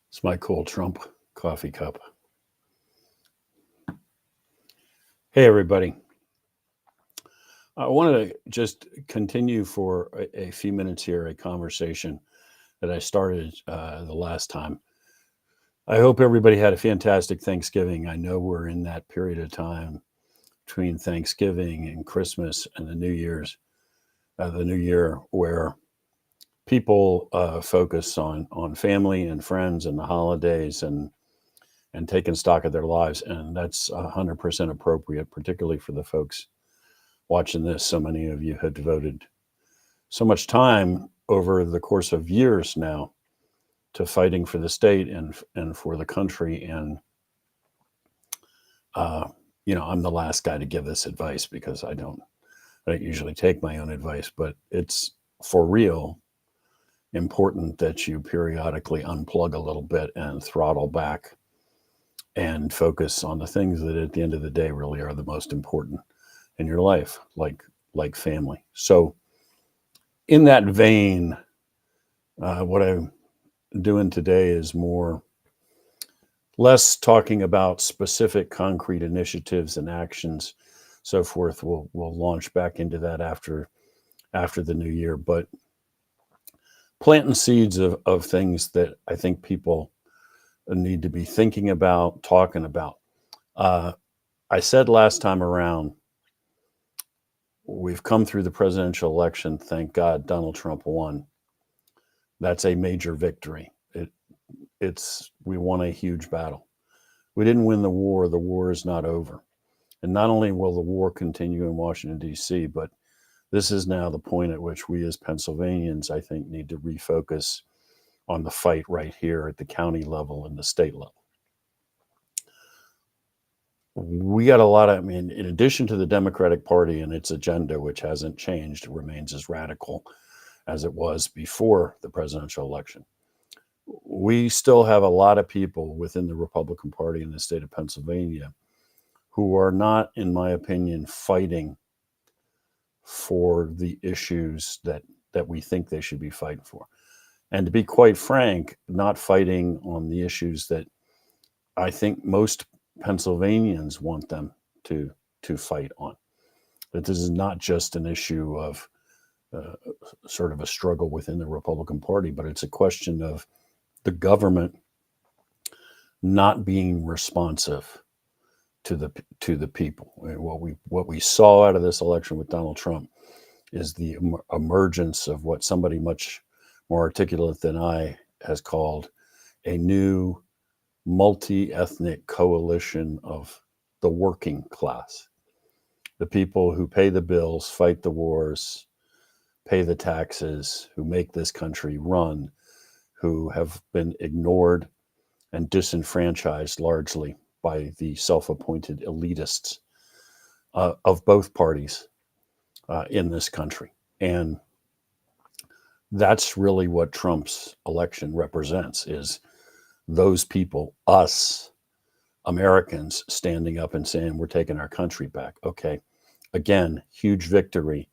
It's my cool Trump coffee cup. Hey, everybody. I wanted to just continue for a few minutes here a conversation that I started the last time. I hope everybody had a fantastic Thanksgiving. I know we're in that period of time between Thanksgiving and Christmas and the New Year, where people focus on family and friends and the holidays and taking stock of their lives. And that's 100% appropriate, particularly for the folks watching this. So many of you had devoted so much time over the course of years now to fighting for the state and for the country. And, I'm the last guy to give this advice because I don't usually take my own advice, but it's for real important that you periodically unplug a little bit and throttle back and focus on the things that at the end of the day really are the most important in your life, like family. So in that vein, what I'm doing today is less talking about specific concrete initiatives and actions, so forth. We'll launch back into that after the new year, but planting seeds of things that I think people need to be thinking about, talking about. I said last time around, we've come through the presidential election. Thank God Donald Trump won. That's a major victory. We won a huge battle. We didn't win the war. The war is not over. And not only will the war continue in Washington, D.C., but this is now the point at which we as Pennsylvanians, I think, need to refocus on the fight right here at the county level and the state level. We got a lot of, in addition to the Democratic Party and its agenda, which hasn't changed, it remains as radical as it was before the presidential election. We still have a lot of people within the Republican Party in the state of Pennsylvania who are not, in my opinion, fighting for the issues that we think they should be fighting for. And to be quite frank, not fighting on the issues that I think most Pennsylvanians want them to fight on. That this is not just an issue of sort of a struggle within the Republican Party, but it's a question of the government not being responsive to the people. What we saw out of this election with Donald Trump is the emergence of what somebody much more articulate than I has called a new multi-ethnic coalition of the working class, the people who pay the bills, fight the wars, pay the taxes, who make this country run, who have been ignored and disenfranchised largely by the self-appointed elitists of both parties in this country. And that's really what Trump's election represents, is those people, us Americans, standing up and saying, we're taking our country back. Okay, again, huge victory,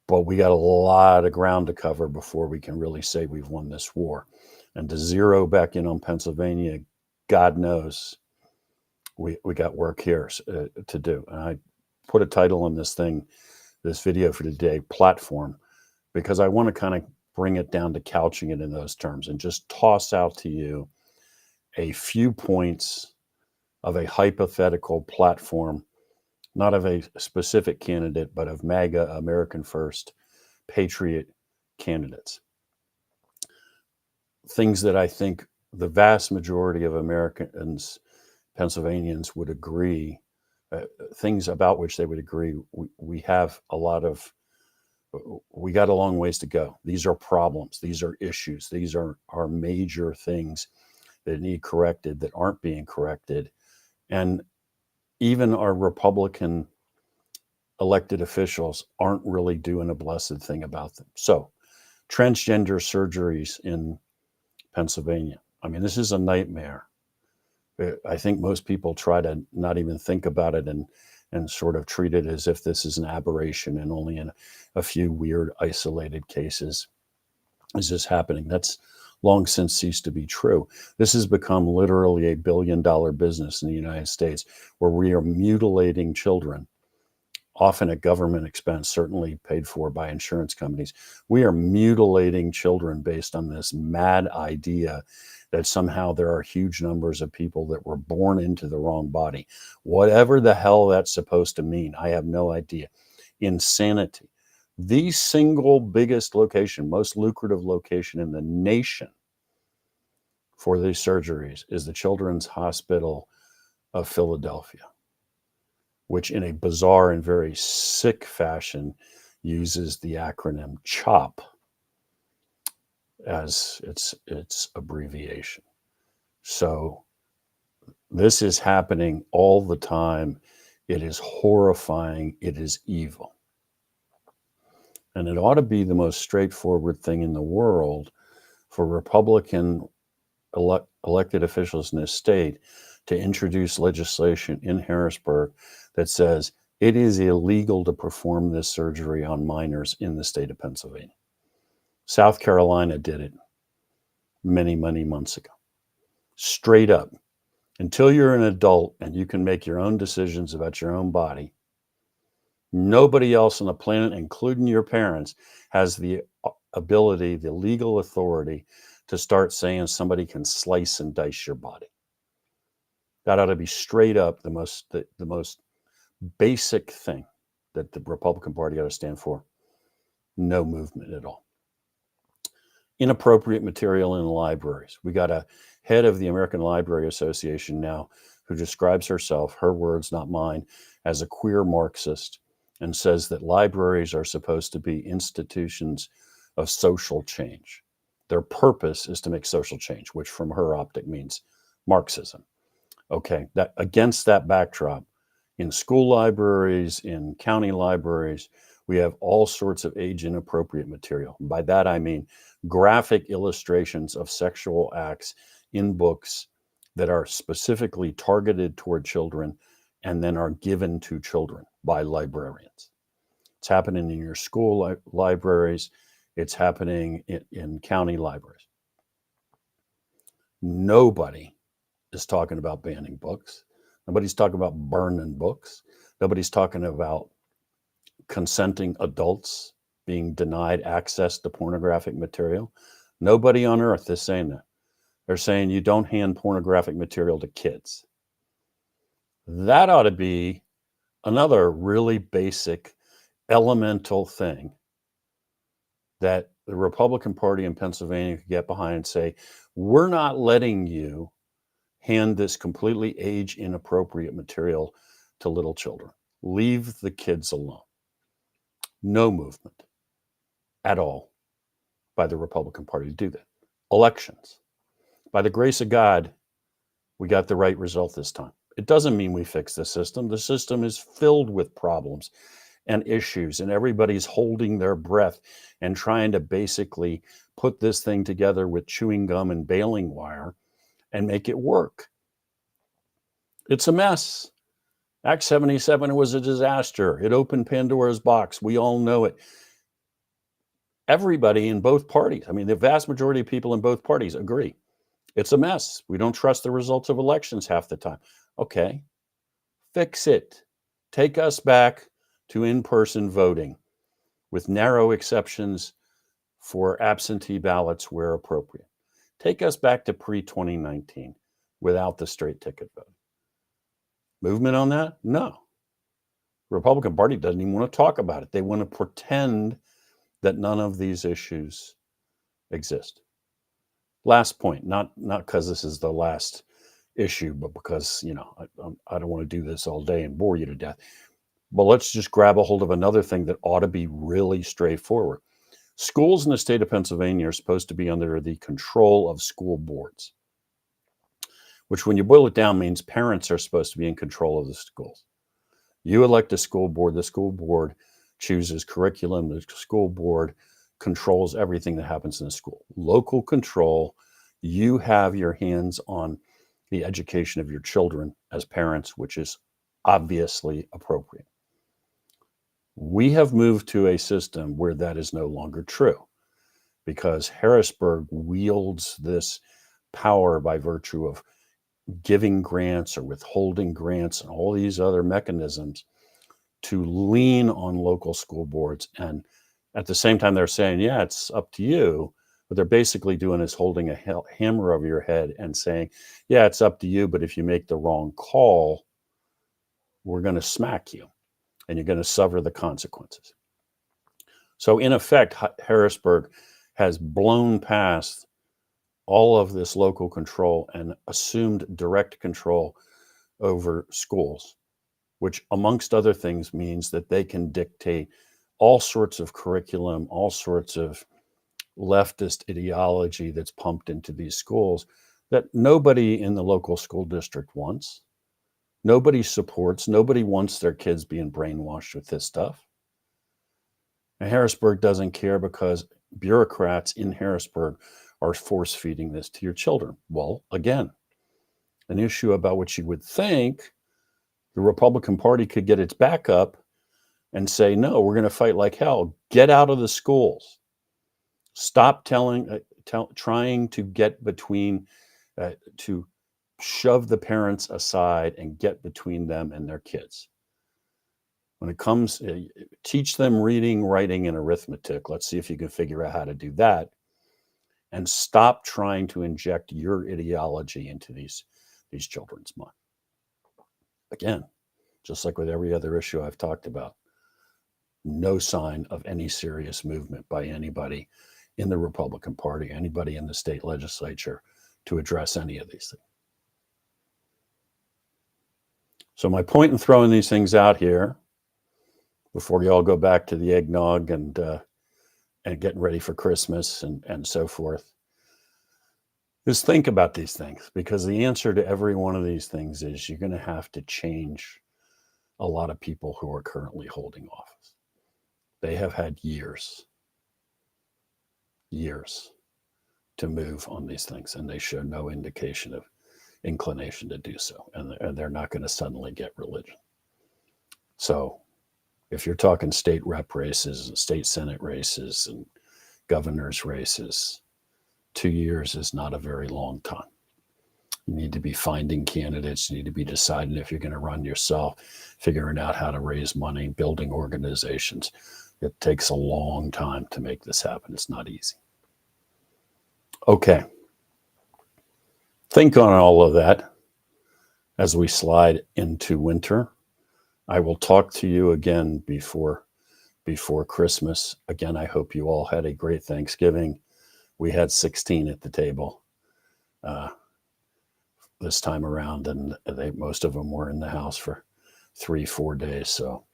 but we got a lot of ground to cover before we can really say we've won this war. And to zero back in on Pennsylvania, God knows we got work here to do. And I put a title on this video for today, Platform, because I want to kind of bring it down to couching it in those terms and just toss out to you a few points of a hypothetical platform, not of a specific candidate, but of MAGA, American First, Patriot candidates. Things that I think the vast majority of Americans, Pennsylvanians, would agree, things about which they would agree. We got a long ways to go. These are problems. These are issues. These are major things that need corrected, that aren't being corrected. And even our Republican elected officials aren't really doing a blessed thing about them. So, transgender surgeries in Pennsylvania. This is a nightmare. I think most people try to not even think about it and sort of treat it as if this is an aberration and only in a few weird isolated cases is this happening. That's long since ceased to be true. This has become literally a billion-dollar business in the United States, where we are mutilating children, often at government expense, certainly paid for by insurance companies. We are mutilating children based on this mad idea that somehow there are huge numbers of people that were born into the wrong body. Whatever the hell that's supposed to mean, I have no idea. Insanity. The single biggest location, most lucrative location in the nation for these surgeries is the Children's Hospital of Philadelphia, which in a bizarre and very sick fashion uses the acronym CHOP as its abbreviation. So this is happening all the time. It is horrifying. It is evil. And it ought to be the most straightforward thing in the world for Republican elected officials in this state to introduce legislation in Harrisburg that says it is illegal to perform this surgery on minors in the state of Pennsylvania. South Carolina did it many, many months ago. Straight up. Until you're an adult and you can make your own decisions about your own body, nobody else on the planet, including your parents, has the ability, the legal authority to start saying somebody can slice and dice your body. That ought to be straight up the most basic thing that the Republican Party ought to stand for. No movement at all. Inappropriate material in libraries. We got a head of the American Library Association now who describes herself, her words, not mine, as a queer Marxist, and says that libraries are supposed to be institutions of social change. Their purpose is to make social change, which from her optic means Marxism. Okay, that against that backdrop, in school libraries, in county libraries, we have all sorts of age-inappropriate material. By that I mean graphic illustrations of sexual acts in books that are specifically targeted toward children and then are given to children by librarians. It's happening in your school libraries. It's happening in county libraries. Nobody is talking about banning books. Nobody's talking about burning books. Nobody's talking about consenting adults being denied access to pornographic material. Nobody on earth is saying that. They're saying you don't hand pornographic material to kids. That ought to be another really basic, elemental thing that the Republican Party in Pennsylvania could get behind and say, we're not letting you hand this completely age-inappropriate material to little children. Leave the kids alone. No movement at all by the Republican Party to do that. Elections. By the grace of God, we got the right result this time. It doesn't mean we fix the system. The system is filled with problems and issues, and everybody's holding their breath and trying to basically put this thing together with chewing gum and baling wire and make it work. It's a mess. Act 77 was a disaster. It opened Pandora's box. We all know it. Everybody in both parties, I mean, the vast majority of people in both parties agree. It's a mess. We don't trust the results of elections half the time. Okay, fix it. Take us back to in-person voting with narrow exceptions for absentee ballots where appropriate. Take us back to pre-2019 without the straight ticket vote. Movement on that? No. The Republican Party doesn't even want to talk about it. They want to pretend that none of these issues exist. Last point, not because this is the last issue, but because, I don't want to do this all day and bore you to death. But let's just grab a hold of another thing that ought to be really straightforward. Schools in the state of Pennsylvania are supposed to be under the control of school boards, which when you boil it down means parents are supposed to be in control of the schools. You elect a school board, the school board chooses curriculum, the school board controls everything that happens in the school. Local control, you have your hands on the education of your children as parents, which is obviously appropriate. We have moved to a system where that is no longer true. because Harrisburg wields this power by virtue of giving grants or withholding grants and all these other mechanisms to lean on local school boards. And at the same time, they're saying, yeah, it's up to you. What they're basically doing is holding a hammer over your head and saying, yeah, it's up to you, but if you make the wrong call, we're going to smack you and you're going to suffer the consequences. So in effect, Harrisburg has blown past all of this local control and assumed direct control over schools, which amongst other things means that they can dictate all sorts of curriculum, all sorts of leftist ideology that's pumped into these schools that nobody in the local school district wants. Nobody supports, nobody wants their kids being brainwashed with this stuff. And Harrisburg doesn't care because bureaucrats in Harrisburg are force feeding this to your children. Well, again, an issue about which you would think the Republican Party could get its back up and say, no, we're going to fight like hell. Get out of the schools. Stop trying to get between, to shove the parents aside and get between them and their kids. When it comes, teach them reading, writing, and arithmetic. Let's see if you can figure out how to do that. And stop trying to inject your ideology into these children's mind. Again, just like with every other issue I've talked about, no sign of any serious movement by anybody in the Republican Party, anybody in the state legislature to address any of these things. So my point in throwing these things out here, before you all go back to the eggnog and getting ready for Christmas and so forth, is think about these things, because the answer to every one of these things is you're going to have to change a lot of people who are currently holding office. They have had years to move on these things, and they show no indication of inclination to do so. And they're not going to suddenly get religion. So if you're talking state rep races and state senate races and governor's races, 2 years is not a very long time. You need to be finding candidates. You need to be deciding if you're going to run yourself, figuring out how to raise money, building organizations. It takes a long time to make this happen. It's not easy. Okay. Think on all of that as we slide into winter. I will talk to you again before Christmas. Again, I hope you all had a great Thanksgiving. We had 16 at the table this time around, and most of them were in the house for 3-4 days. So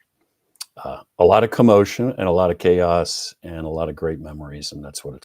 a lot of commotion and a lot of chaos and a lot of great memories, and that's what it's